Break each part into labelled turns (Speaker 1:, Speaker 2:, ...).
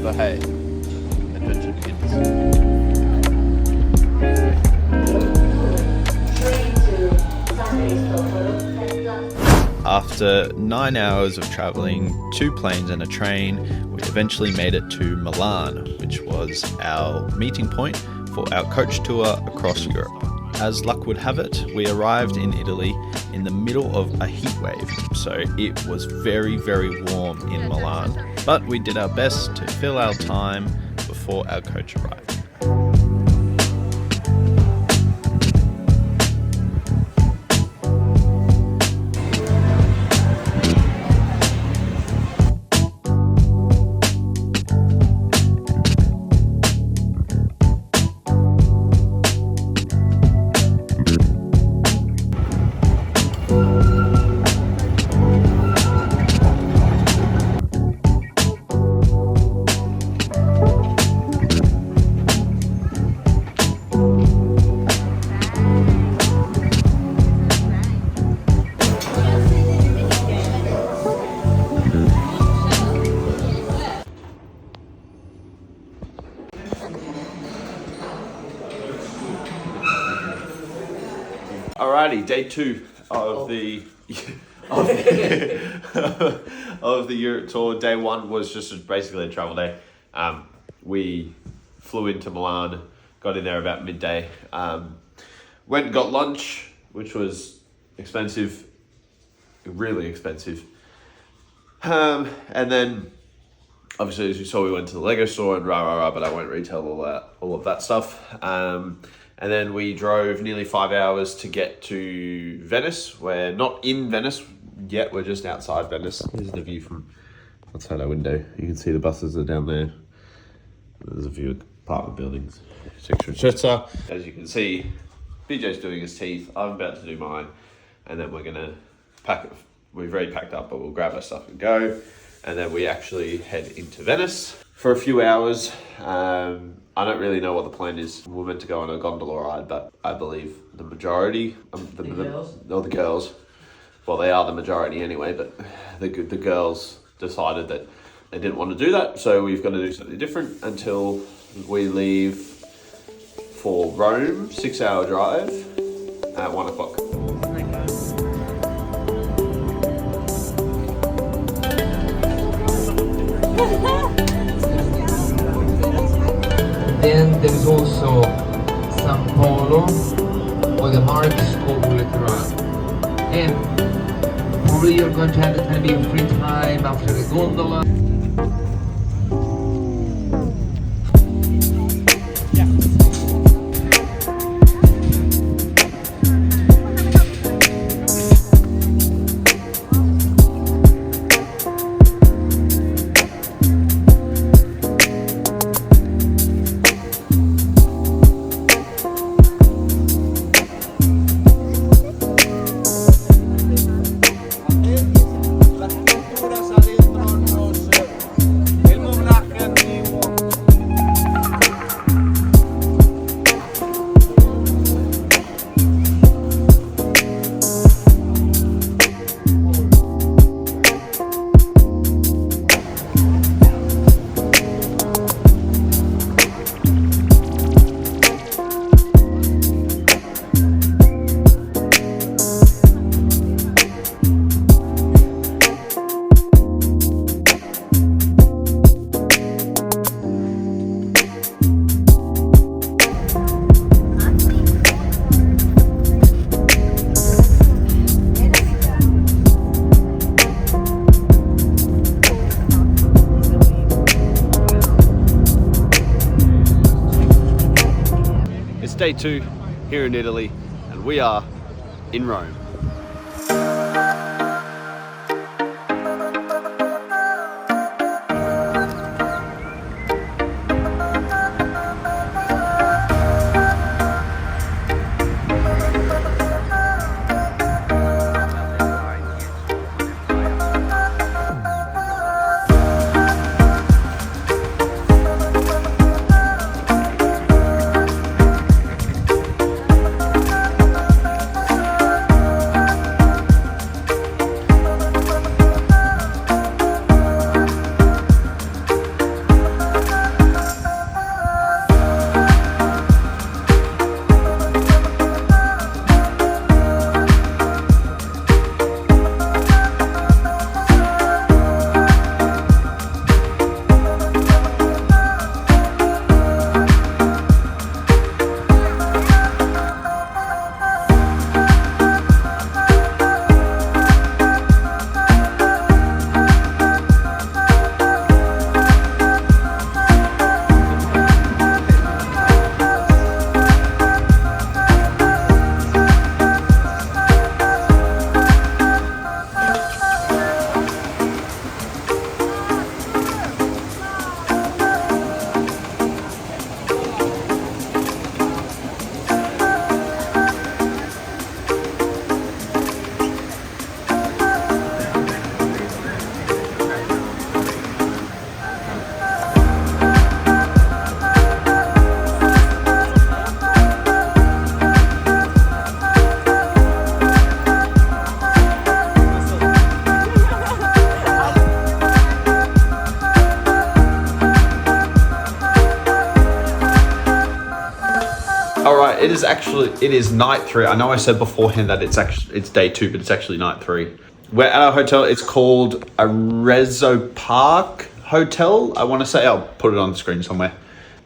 Speaker 1: So hey, adventure begins. After 9 hours of travelling, 2 planes and a train, we eventually made it to Milan, which was our meeting point for our coach tour across Europe. As luck would have it, we arrived in Italy in the middle of a heat wave, so it was very, very warm in Milan. But we did our best to fill our time before our coach arrived. Alrighty, day 2 of the of the Europe tour. Day 1 was just basically a travel day. We flew into Milan, got in there about midday. Went and got lunch, which was expensive, really expensive. And then, obviously, as you saw, we went to the Lego store and but I won't retell all of that stuff. And then we drove nearly 5 hours to get to Venice. We're not in Venice yet, we're just outside Venice. Here's the view from outside our window. You can see the buses are down there. There's a few apartment buildings, etc. As you can see, BJ's doing his teeth, I'm about to do mine, and then we're gonna pack it. We've already packed up, but we'll grab our stuff and go. And then we actually head into Venice for a few hours. I don't really know what the plan is. We're meant to go on a gondola ride, but I believe the majority, the girls, well, they are the majority anyway, but the girls decided that they didn't want to do that, so we've got to do something different until we leave for Rome, 6-hour drive at 1 o'clock.
Speaker 2: Then there is also San Polo or the Marks School and probably you're going to have the kind of be free time after the gondola.
Speaker 1: Day 2 here in Italy, and we are in Rome.
Speaker 3: it is night 3. I know I said beforehand that it's day 2, but it's actually night 3. We're at our hotel. It's called a Rezo Park Hotel. I want to say, I'll put it on the screen somewhere.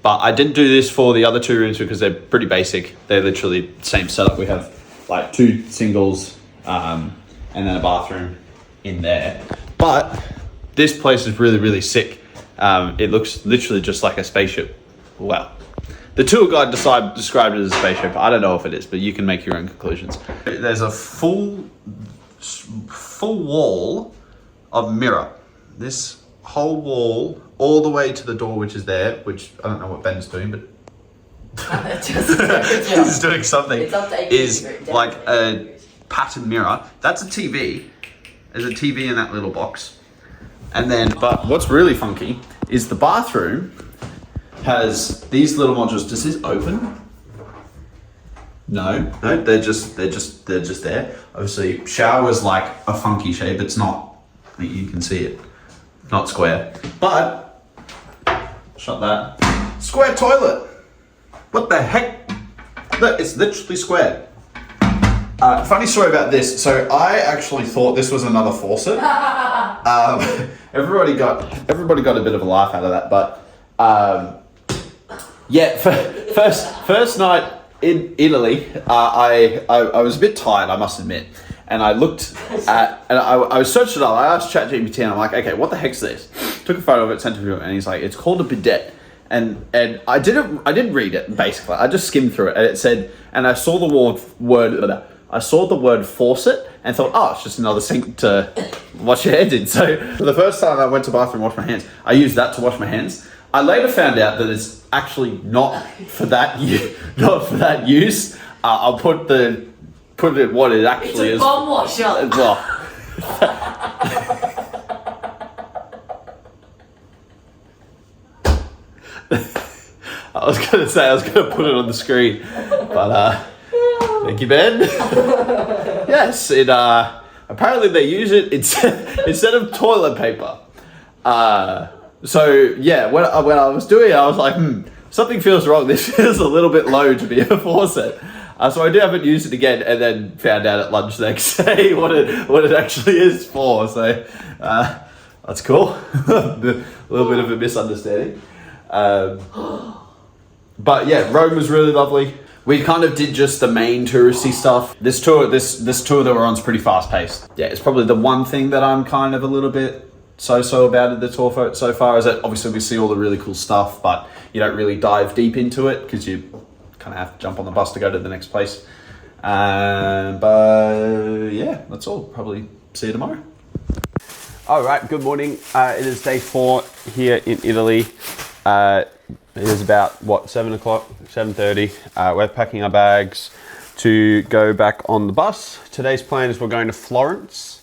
Speaker 3: But I didn't do this for the other 2 rooms because they're pretty basic. They're literally the same setup. We have like 2 singles and then a bathroom in there. But this place is really, really sick. It looks literally just like a spaceship. Well, the tour guide described it as a spaceship. I don't know if it is, but you can make your own conclusions. There's a full wall of mirror. This whole wall, all the way to the door, which is there, which I don't know what Ben's doing, but he's doing something, is like a patterned mirror. That's a TV. There's a TV in that little box. And then, but what's really funky is the bathroom has these little modules. Does this open? No, they're just there. Obviously, shower's like a funky shape. It's not, you can see it, not square. But shut that. Square toilet. What the heck? Look, it's literally square. Funny story about this. So I actually thought this was another faucet. Everybody got a bit of a laugh out of that, but yeah. First night in Italy, I was a bit tired, I must admit, and I looked at, and I searched it up. I asked ChatGPT, and I'm like, okay, what the heck's this? Took a photo of it, sent it to him, and he's like, it's called a bidet. And I didn't read it, basically. I just skimmed through it, and it said, and I saw the word faucet and thought, oh, it's just another sink to wash your hands in. So for the first time I went to the bathroom and washed my hands, I used that to wash my hands. I later found out that it's actually not for that use. I'll put it what it actually is.
Speaker 4: It's a bum washer.
Speaker 3: Well, I was going to put it on the screen, but thank you, Ben. Yes, it apparently they use it instead of toilet paper. So yeah, when I was doing it, I was like, something feels wrong. This feels a little bit low to be a faucet. So I haven't used it again, and then found out at lunch the next day what it actually is for. So that's cool. A little bit of a misunderstanding. But yeah, Rome was really lovely. We kind of did just the main touristy stuff. This tour that we're on is pretty fast paced. Yeah, it's probably the one thing that I'm kind of a little bit so about the tour so far, is that obviously we see all the really cool stuff, but you don't really dive deep into it because you kind of have to jump on the bus to go to the next place. But yeah, that's all. Probably see you tomorrow. All right, good morning. It is day 4 here in Italy. It is about 7:30. We're packing our bags to go back on the bus. Today's plan is we're going to Florence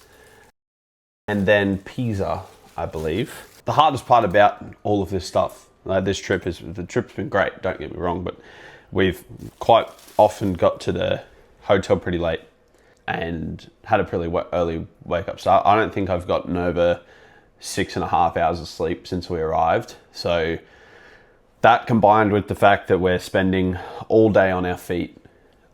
Speaker 3: and then Pisa, I believe. The hardest part about all of this stuff, the trip's been great, don't get me wrong, but we've quite often got to the hotel pretty late and had a pretty early wake up. So I don't think I've gotten over 6.5 hours of sleep since we arrived. So that combined with the fact that we're spending all day on our feet,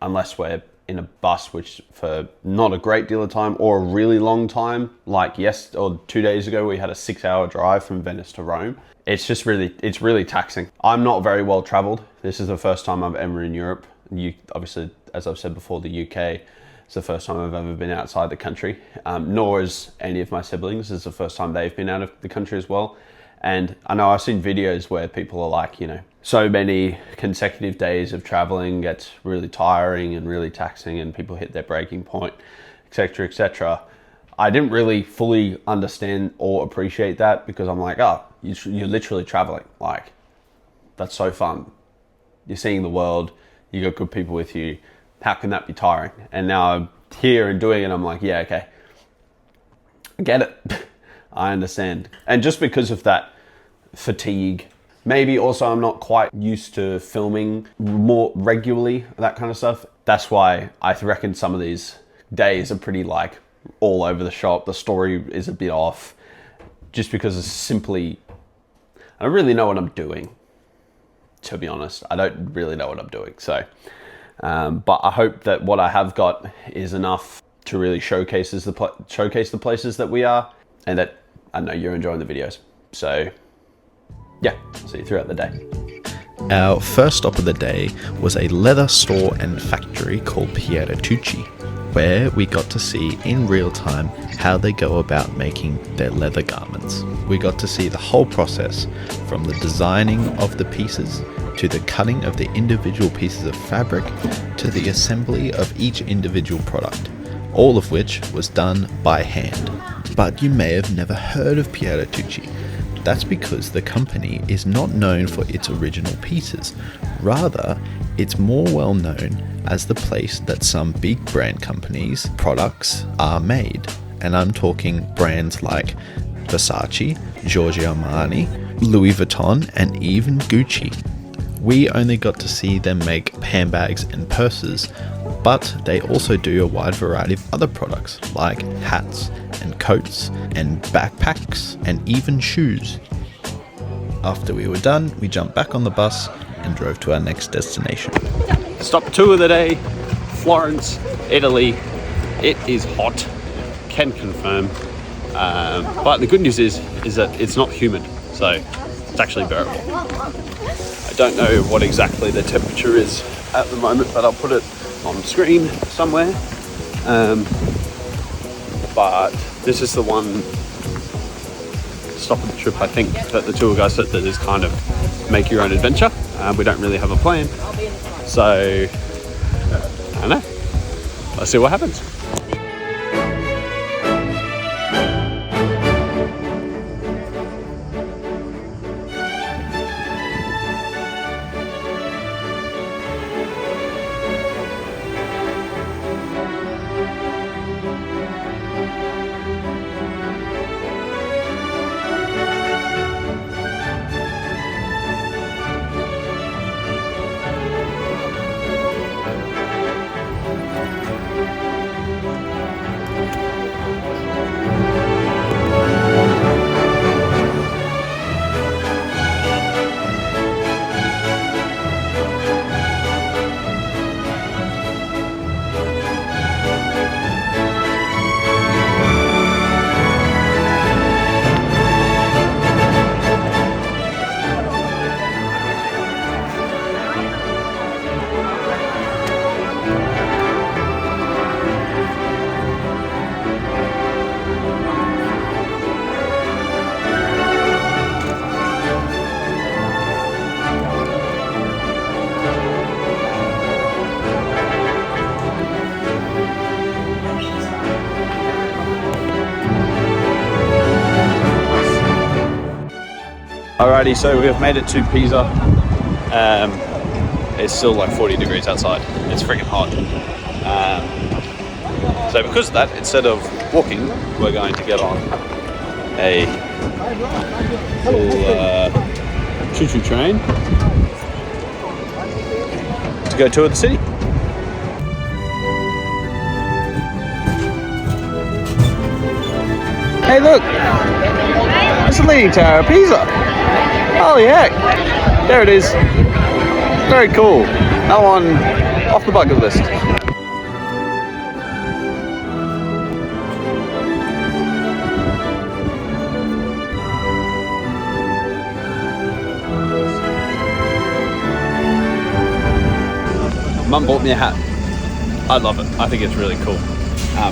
Speaker 3: unless we're in a bus, which for not a great deal of time or a really long time, like 2 days ago, we had a 6-hour drive from Venice to Rome. It's really taxing. I'm not very well traveled. This is the first time I've ever in Europe. Obviously, as I've said before, the UK is the first time I've ever been outside the country. Nor is any of my siblings. It's the first time they've been out of the country as well. And I know I've seen videos where people are like, so many consecutive days of traveling gets really tiring and really taxing and people hit their breaking point, etc., etc. I didn't really fully understand or appreciate that because I'm like, you're literally traveling. Like, that's so fun. You're seeing the world, you got good people with you. How can that be tiring? And now I'm here and doing it, I'm like, yeah, okay. I get it. I understand. And just because of that fatigue, maybe also I'm not quite used to filming more regularly, that kind of stuff. That's why I reckon some of these days are pretty like all over the shop. The story is a bit off just because it's simply, I don't really know what I'm doing, to be honest. I don't really know what I'm doing. So But I hope that what I have got is enough to really showcase the places that we are, and that I know you're enjoying the videos. So yeah, see you throughout the day.
Speaker 4: Our first stop of the day was a leather store and factory called pt.3, where we got to see in real time how they go about making their leather garments. We got to see the whole process, from the designing of the pieces to the cutting of the individual pieces of fabric to the assembly of each individual product, all of which was done by hand. But you may have never heard of pt.3. That's because the company is not known for its original pieces. Rather, it's more well known as the place that some big brand companies' products are made. And I'm talking brands like Versace, Giorgio Armani, Louis Vuitton, and even Gucci. We only got to see them make handbags and purses, but they also do a wide variety of other products like hats and coats and backpacks and even shoes. After we were done, we jumped back on the bus and drove to our next destination.
Speaker 3: Stop 2 of the day, Florence, Italy. It is hot, can confirm. But the good news is that it's not humid, so it's actually bearable. I don't know what exactly the temperature is at the moment, but I'll put it on screen somewhere. But this is the one stop of the trip, I think, that the tour guide said that is kind of make your own adventure. We don't really have a plan, so I don't know. Let's see what happens. Alrighty, so we have made it to Pisa. It's still like 40 degrees outside. It's freaking hot. So because of that, instead of walking, we're going to get on a little choo-choo train to go tour the city. Hey look! It's the Leaning Tower of Pisa! Holy heck! There it is! Very cool! Another one off the bucket list. Mum bought me a hat. I love it. I think it's really cool.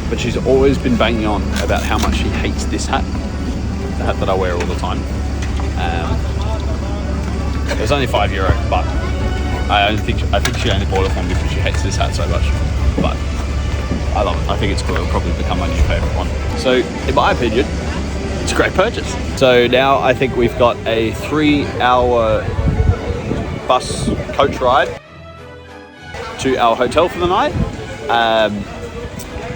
Speaker 3: But she's always been banging on about how much she hates this hat. The hat that I wear all the time. It was only €5, but I think she only bought it for me because she hates this hat so much. But I love it. I think it's cool. It'll probably become my new favourite one. So, in my opinion, it's a great purchase. So now I think we've got a 3-hour bus coach ride to our hotel for the night.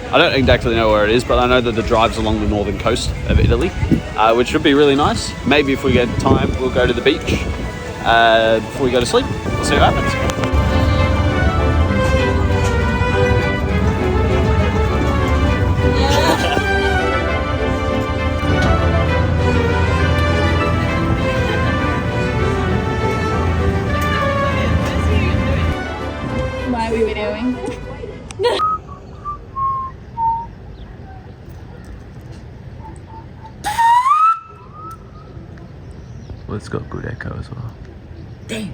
Speaker 3: I don't exactly know where it is, but I know that the drive's along the northern coast of Italy, which should be really nice. Maybe if we get time, we'll go to the beach before we go to sleep. We'll see what happens.
Speaker 5: Why we went out
Speaker 4: it's got good echo as well.
Speaker 2: Damn.